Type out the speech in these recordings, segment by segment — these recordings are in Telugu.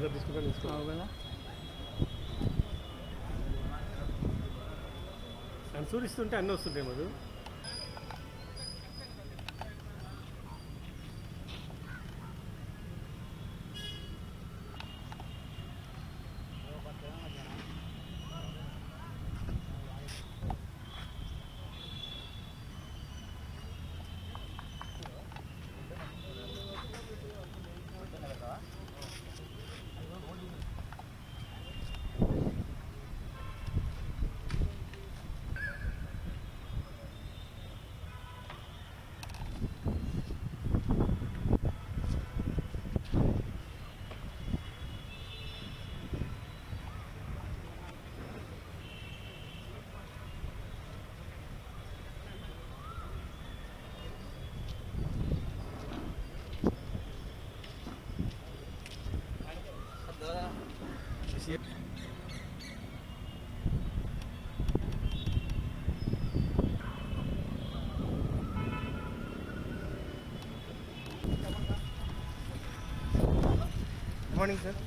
కదా అనుసరిస్తుంటే అన్నీ వస్తుంటాయి మధు. Good morning sir.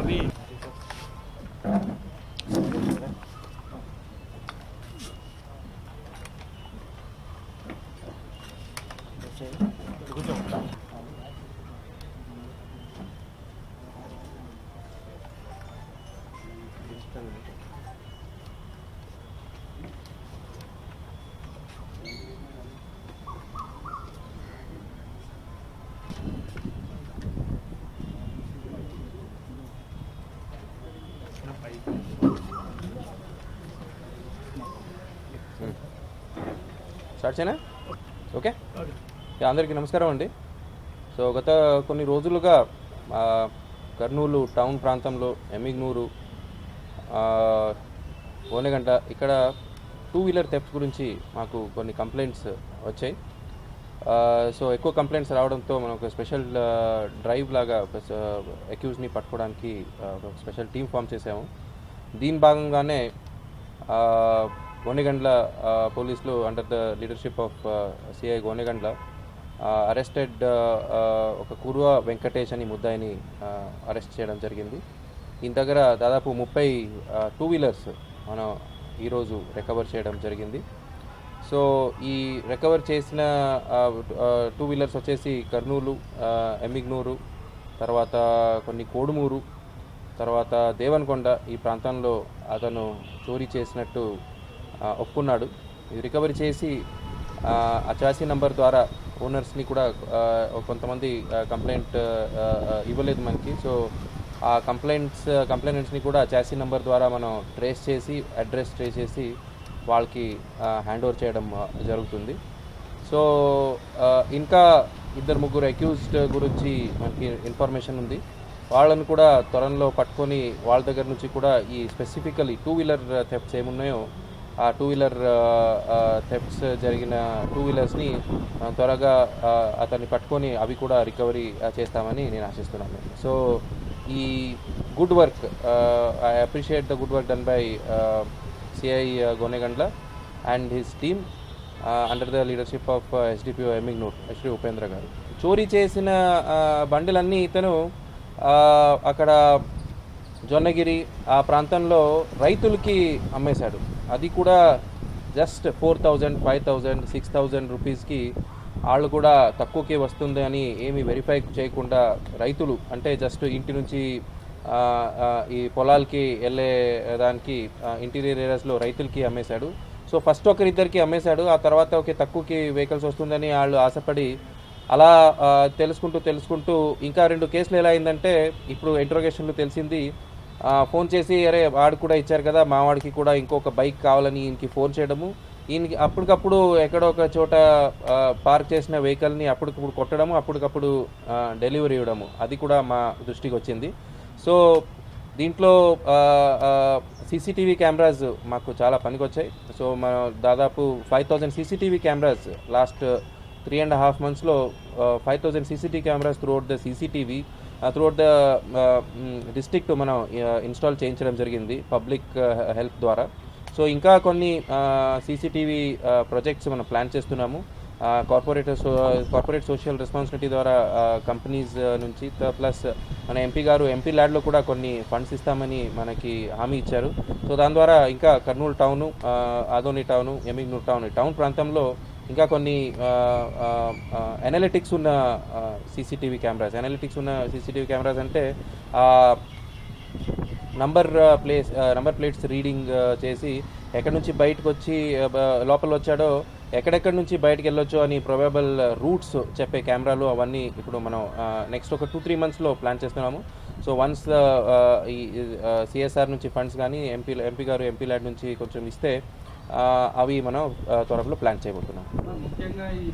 అవి స్టార్ట్ చేయనా? ఓకే, అందరికీ నమస్కారం అండి. సో గత కొన్ని రోజులుగా కర్నూలు టౌన్ ప్రాంతంలో ఎమ్మిగ్నూరు, ఓనెగంట ఇక్కడ 2 వీలర్ థెఫ్ట్స్ గురించి మాకు కొన్ని కంప్లైంట్స్ వచ్చాయి. సో ఎక్కువ కంప్లైంట్స్ రావడంతో మనం ఒక స్పెషల్ డ్రైవ్ లాగా అక్యూజ్ని పట్టుకోవడానికి ఒక స్పెషల్ టీమ్ ఫామ్ చేసాము. దీని భాగంగానే గోనెగండ్ల పోలీసులు under the leadership of CI Gonegandla arrested ఒక కుర్వ వెంకటేష్ అని ముద్దాయిని అరెస్ట్ చేయడం జరిగింది. దీని దగ్గర దాదాపు 30 2 వీలర్స్ మనం ఈరోజు రికవర్ చేయడం జరిగింది. సో ఈ రికవర్ చేసిన 2 వీలర్స్ వచ్చేసి కర్నూలు, ఎమ్మిగ్నూరు, తర్వాత కొన్ని కోడుమూరు, తర్వాత దేవనకొండ ఈ ప్రాంతంలో అతను చోరీ చేసినట్టు ఒప్పుకున్నాడు. ఇది రికవరీ చేసి ఆ చాసీ నంబర్ ద్వారా ఓనర్స్ని కూడా కొంతమంది కంప్లైంట్ ఇవ్వలేదు మనకి. సో ఆ కంప్లైంట్స్ని కూడా చాసీ నంబర్ ద్వారా మనం ట్రేస్ చేసి అడ్రస్ ట్రేస్ చేసి వాళ్ళకి హ్యాండ్ ఓవర్ చేయడం జరుగుతుంది. సో ఇంకా 2-3 అక్యూజ్డ్ గురించి మనకి ఇన్ఫర్మేషన్ ఉంది. వాళ్ళని కూడా త్వరలో పట్టుకొని వాళ్ళ దగ్గర నుంచి కూడా ఈ స్పెసిఫికలీ 2 వీలర్ థెఫ్ట్స్ ఏమున్నాయో ఆ 2 వీలర్ థెఫ్ట్స్ జరిగిన 2 వీలర్స్ని త్వరగా అతన్ని పట్టుకొని అవి కూడా రికవరీ చేస్తామని నేను ఆశిస్తున్నాను. సో ఈ good work, I appreciate the good work done by CI Gonegandla and his team under the leadership of SDPO Emmiganur Shri Upendra గారు. చోరీ చేసిన బండిలన్నీ ఇతను అక్కడ జొన్నగిరి ఆ ప్రాంతంలో రైతులకి అమ్మేశాడు. అది కూడా జస్ట్ 4,000, 5,000, 6,000 రూపీస్కి. వాళ్ళు కూడా తక్కువకే వస్తుంది అని ఏమీ వెరిఫై చేయకుండా రైతులు అంటే జస్ట్ ఇంటి నుంచి ఈ పొలాలకి వెళ్ళే దానికి ఇంటీరియర్ ఏరియాస్లో రైతులకి అమ్మేశాడు. So first ఒకరిద్దరికి అమ్మేశాడు. ఆ తర్వాత తక్కువకి వెహికల్స్ వస్తుందని వాళ్ళు ఆశపడి అలా తెలుసుకుంటూ ఇంకా 2 కేసులు ఎలా అయిందంటే ఇప్పుడు ఇంట్రోగేషన్లో తెలిసింది. ఫోన్ చేసి అరే వాడు కూడా ఇచ్చారు కదా మా వాడికి కూడా ఇంకొక బైక్ కావాలని ఈయనకి ఫోన్ చేయడము, ఈయనకి అప్పటికప్పుడు ఎక్కడో ఒక చోట పార్క్ చేసిన వెహికల్ని అప్పటికప్పుడు కొట్టడము, అప్పటికప్పుడు డెలివరీ ఇవ్వడము, అది కూడా మా దృష్టికి వచ్చింది. సో దీంట్లో సీసీటీవీ కెమెరాస్ మాకు చాలా పనికొచ్చాయి. సో మన దాదాపు 5000 CCTV cameras last 3.5 monthsలో 5000 CCTV cameras throughout the district మనం ఇన్స్టాల్ చేయించడం జరిగింది పబ్లిక్ హెల్ప్ ద్వారా. సో ఇంకా కొన్ని సీసీటీవీ ప్రాజెక్ట్స్ మనం ప్లాన్ చేస్తున్నాము. కార్పొరేట్ సోషల్ రెస్పాన్సిబిలిటీ ద్వారా కంపెనీస్ నుంచి, ప్లస్ మన ఎంపీ ల్యాడ్లో కూడా కొన్ని ఫండ్స్ ఇస్తామని మనకి హామీ ఇచ్చారు. సో దాని ద్వారా ఇంకా Kurnool town, Adoni town, Emmiganur town ప్రాంతంలో ఇంకా కొన్ని అనలిటిక్స్ ఉన్న సీసీటీవీ కెమెరాస్ అంటే నంబర్ ప్లేట్స్ రీడింగ్ చేసి ఎక్కడి నుంచి బయటకు వచ్చి లోపల వచ్చాడో, ఎక్కడెక్కడి నుంచి బయటకు వెళ్ళొచ్చు అని ప్రొబబుల్ రూట్స్ చెప్పే కెమెరాలు అవన్నీ ఇప్పుడు మనం నెక్స్ట్ ఒక 2-3 monthsలో ప్లాన్ చేస్తున్నాము. సో వన్స్ ఈ సిఎస్ఆర్ నుంచి ఫండ్స్ కానీ ఎంపీ ల్యాడ్ నుంచి కొంచెం ఇస్తే అవి మనం త్వరలో ప్లాన్ చేయబోతున్నాం. ముఖ్యంగా ఈ